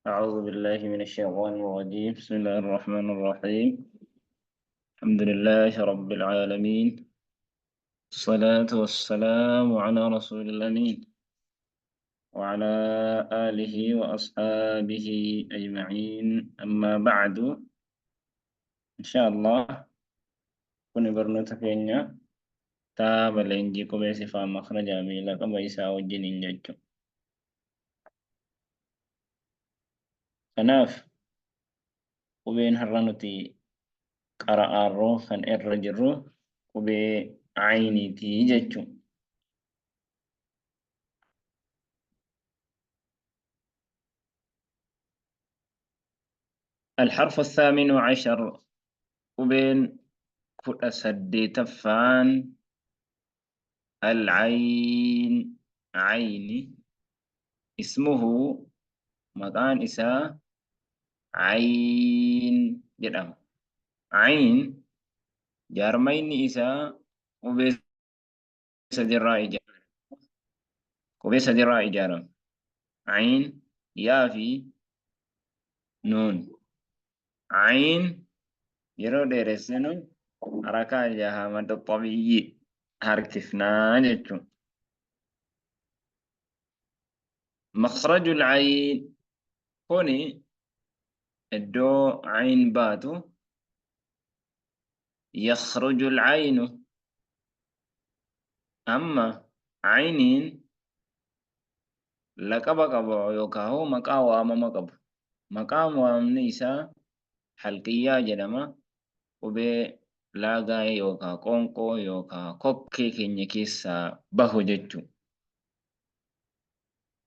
أعوذ بالله من الشيطان الرجيم بسم الله الرحمن الرحيم الحمد لله رب العالمين الصلاة والسلام على رسول الأمين وعلى آله وأصحابه أجمعين أما بعد إن شاء الله كن برنوتا كينيا تاب لنجي كوبيسي فام مخرج أميلا كما يسا وجنين ججو كناف وبين هرانوتي قرأ الروح خن إرجرو وبي عيني تي ججو الحرف الثامن عشر وبين كل سديتفان العين عيني اسمه مكان إساء عين جدام عين جارمين إساء وبيس دراء جارم وبيس دراء جارم عين يافي نون عين يرو ديرسنون حركة جهامة الطبيعي هركفنا جتشون مخرج العين هوني الدو عين باتو يخرج العين أما عينين لقب قبا يوكاهو مقا وامما قب مقام وامني إسا حلقية جدما وبي لاغا يوكا قونقو يوكا كوكي كيني كيسا بهو جتشو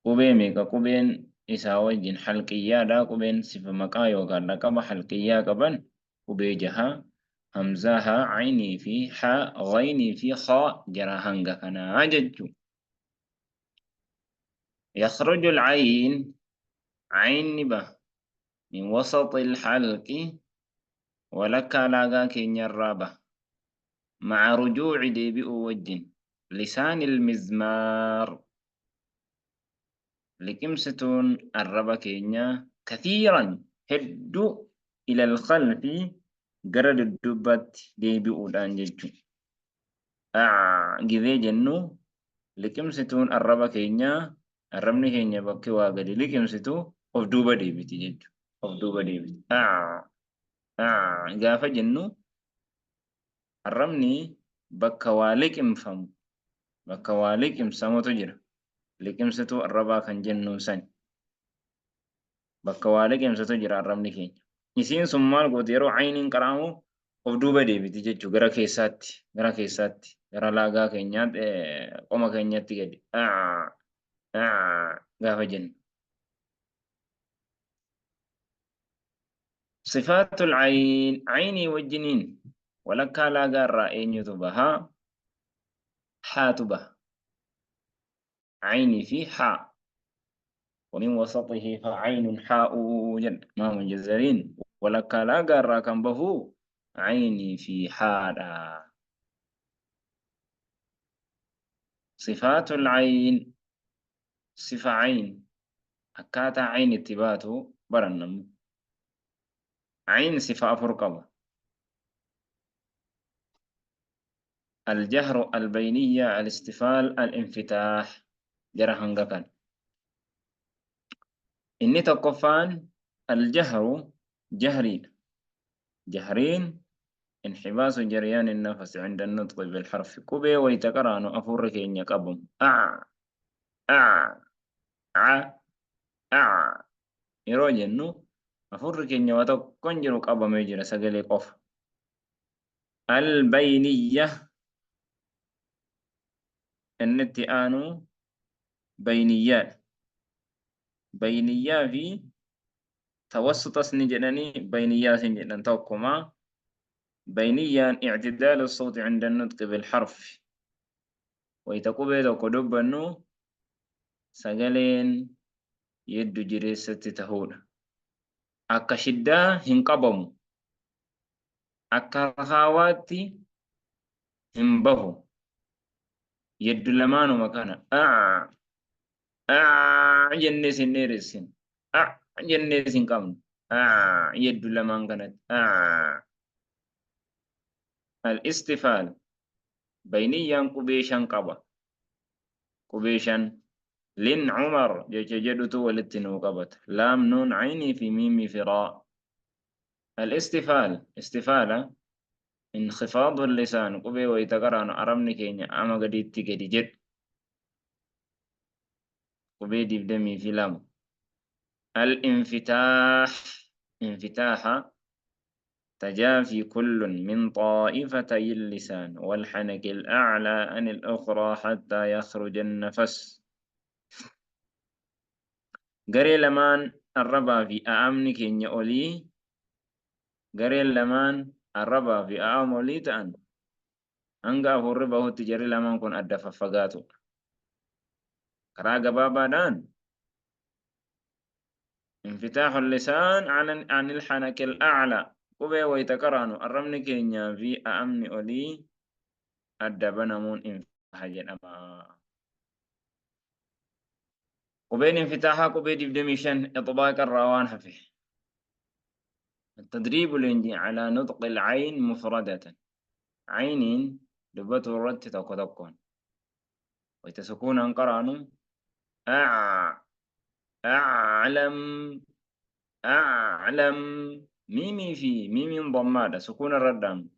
وبي ميكا كوبين إسا وجين حلقية دا كوبين سفا مقا يوكا لقب حلقية قبن وبي جها همزها عيني في حاء غيني في خاء جراهنغا كنا جتشو يخرج العين عين نبه من وسط الحلق ولك لاغا كين الرابة مع رجوع ديبئ وجه لسان المزمار لكمستون الربا كينيا كثيرا هدو إلى الخلف قرد الدبت ديبئ دانججو جذي جنو لكمستون الربا كينيا الرمني كينيا بكي واغدي لكمستو of duuba deebiti jechuudha. Of duuba deebiti. Gaafa jennu arrabni bakka waa liqimfamu bakka waa liqimsamutu jira. Liqimsitu arrabaa kan jennuun sani. Bakka waa liqimsatu jira arrabni keenya. Isiin sun maal gooti yeroo ayniin qaraamu of duuba deebiti jechuudha gara keessaatti gara keessaatti gara laagaa keenyaatti qoma keenyatti gadi. Gaafa jennu. صفات العين عيني والجنين ولك لا قارة أين يتبها حاتبه عيني في حاء ومن وسطه فعين حاء جد ما من جزرين ولك لا قارة كان به عيني في حاء صفات العين صفة عين أكاتا عين اتباته برنم عين صفة أفرقبة الجهر البينية الاستفال الانفتاح جرى هنغكان إني تقفان الجهر جهرين انحباس جريان النفس عند النطق بالحرف كوبي ويتقران أفرك إن يقبم يرو جنو أفرك إن يواتقنجر قبم يجرى سقلي قف البينية النتئان بينيات في توسط سنجنني بينيات جنن توقما بينيا اعتدال الصوت عند النطق بالحرف ويتقوبي دوكودوب أنه سجلين يد جريسة تهود أكا شدة هنقبم أكا رخاواتي هنبهو يد لمانو مكانا جنس النيرسين jennee sin qabnu yeddu lamaan kanatti al-istifaal bayniyyaan qubee shan qaba qubee shan lin cumar jecha jedhutu walitti nuu qabata laam nuun caynii fi miimii fi raa الاستفال استفالة انخفاض اللسان قبي ويتقرأ أرمني كينيا أما قديت تيجي جد قبي دي بدمي في لام الانفتاح انفتاح تجافي كل من طائفتي اللسان والحنك الأعلى عن الأخرى حتى يخرج النفس قري لمان الربا في أمني كينيا أولي قري لمان الربا في أمولي تأن hanga afurri bahutti jarri lamaan kun adda faffagaatu karaa gabaabaadhaan انفتاح اللسان عن الحنك الأعلى قبي ويتقرأن الرمن كينيا في أمن أولي adda banamuun infitaaha jedhama qubeen infitaahaa qubee 25 إطباق الروان حفه التدريب الإنجي على نطق العين مفردة عين دبته الرد تكون ويتسكون أنقرانو أعلم أعلم ميمي في ميمي ضمادة سكون الردام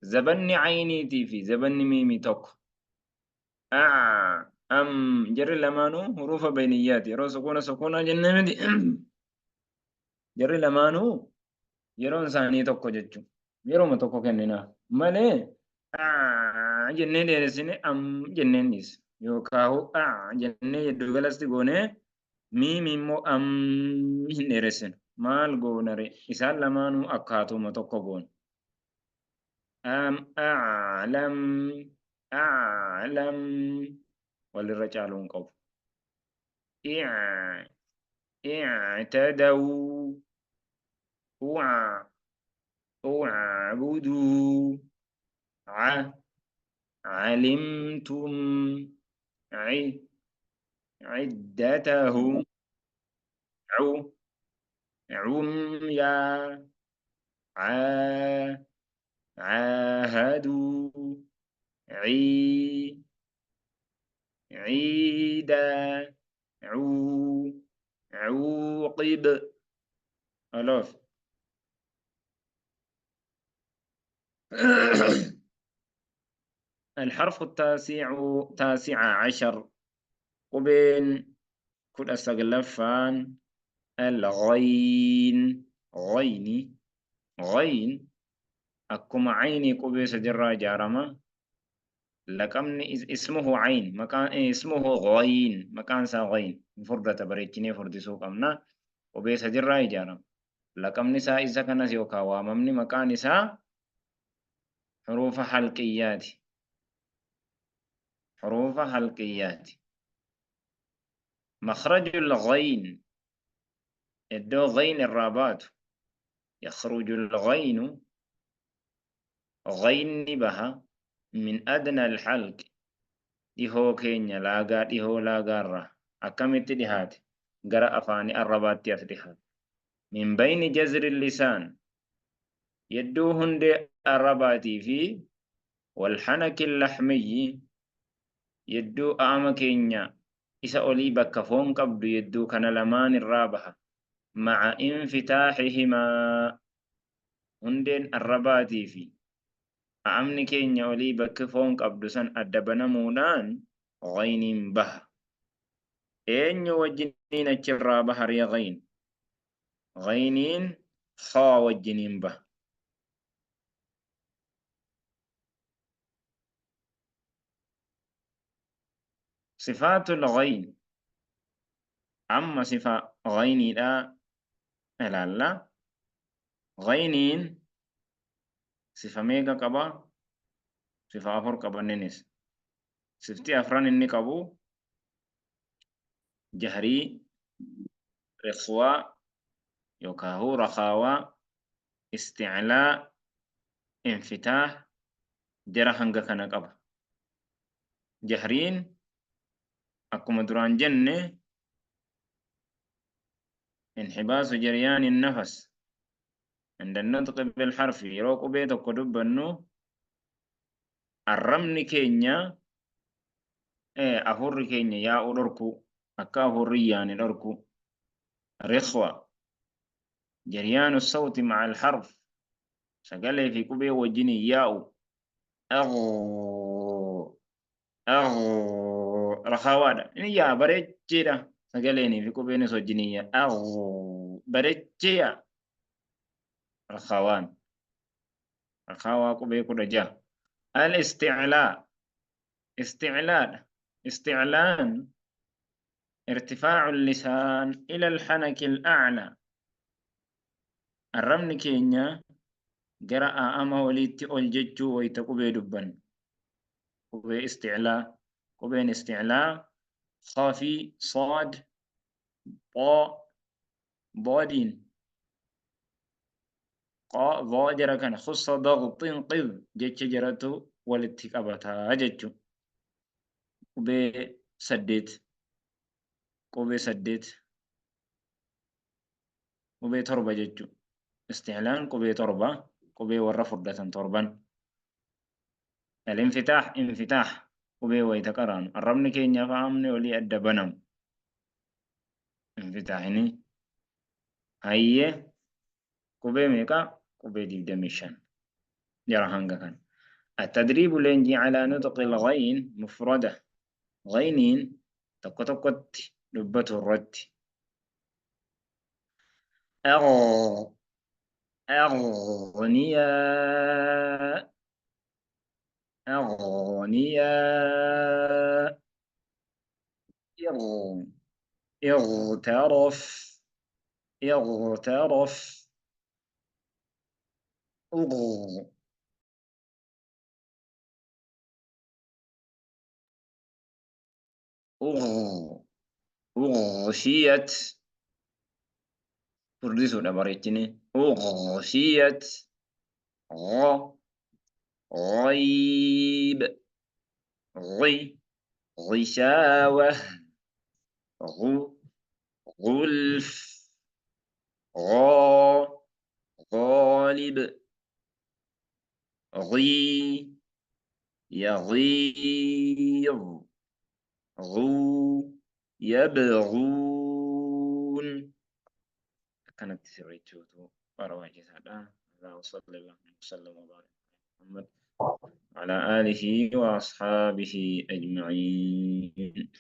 زبني عيني تي في زبني ميمي توك أم جري لمانو حروف بينيات يرو سكون جنة دي جري لمانو يرون ثاني توكو جتشو يرو ما توكو كننا مالي جنة دي رسيني أم جنة ديس يوكاهو جنة يدو غلستي غوني ميمي مو أم هنرسن مال غونري إسال لمانو أكاتو ما توكو غون أم أعلم وللرجال قف اعتدوا اعبدوا علمتم عدتهم عميا عاهدوا عيدا عوقب ألف الحرف تاسع عشر وبين كل أستغلفان الغين غين أكما عيني قبيس جرى جارما لكمني اسمه عين مكان اسمه غين مكان سا غين فردة بريتشني فردي سوق أمنا قبيس جرى جارما لكمني سا إذا كان سيوكا واممني مكان سا حروف حلقيات مخرج الغين الدو غين الرابات يخرج الغين غين بها من أدنى الحلق ديهو كينيا لاغا ديهو لاغارا أكمت ديهات غرا أفاني الربات يفديهات من بين جزر اللسان يدو هند الرباتي في والحنك اللحمي يدو أعمى كينيا إسا أولي بكفون قبض يدو كان لمان الرابحة مع انفتاحهما هندين الرباتي في أعمني كينيا أولي بكفون قبض سن أدبنا مونان غين به إن وجنين الرابحة ري غينين خا وجنين به صفات الغين أما صفة غيني لا غينين صفة ميغا قبا صفة أفر قبا ننس صفتي أفران إني قبو جهري رخوة يوكاهو رخاوة استعلاء انفتاح جرى هنگا كان قبا جهرين أكما دران جنة انحباس جريان النفس عند النطق بالحرف يروق بيتك ودبنو الرمن كينيا أفر كينيا يا أدركو أكا أفري يعني أدركو رخوة جريان الصوت مع الحرف سقال في كوبي وجني ياو أغو أغو رخوادا إني يا بريتشيدا سقاليني في كوبي نسو جنية أغو بريتشيا رخوان رخوا كوبي كودا الاستعلاء استعلاء استعلان ارتفاع اللسان إلى الحنك الأعلى الرمن كينيا قرأ أما وليت أولججو ويتقبي دبن قبي استعلاء قبين استعلاء خافي صاد طاء ضادين قاء ضاجر كان خص ضغط قذ جتش جرته والاتقابتها جتشو قبي سديت قبي سديت قبي تربة جتشو استعلان قبي تربة قبي ورفضة تربا الانفتاح انفتاح قبي ويتقران الرمن كينيا فامني ولي أدى بنم انفتاحني هاي قبي ميكا قبي دي دمشان جرى هنگا كان التدريب لنجي على نطق الغين مفردة غينين تقطقت لبة الرد أغ أغنياء أغنياء إغ اغترف اغترف أغ أغ أغشيت فرديسو دبريتني أغشيت غ غيب غي غشاوة غو غلف غا غالب غي يغيظ غو يبغون كانت سريتشوتو برواجه هذا الله صلى الله وسلم وبارك على محمد وعلى آله وأصحابه أجمعين.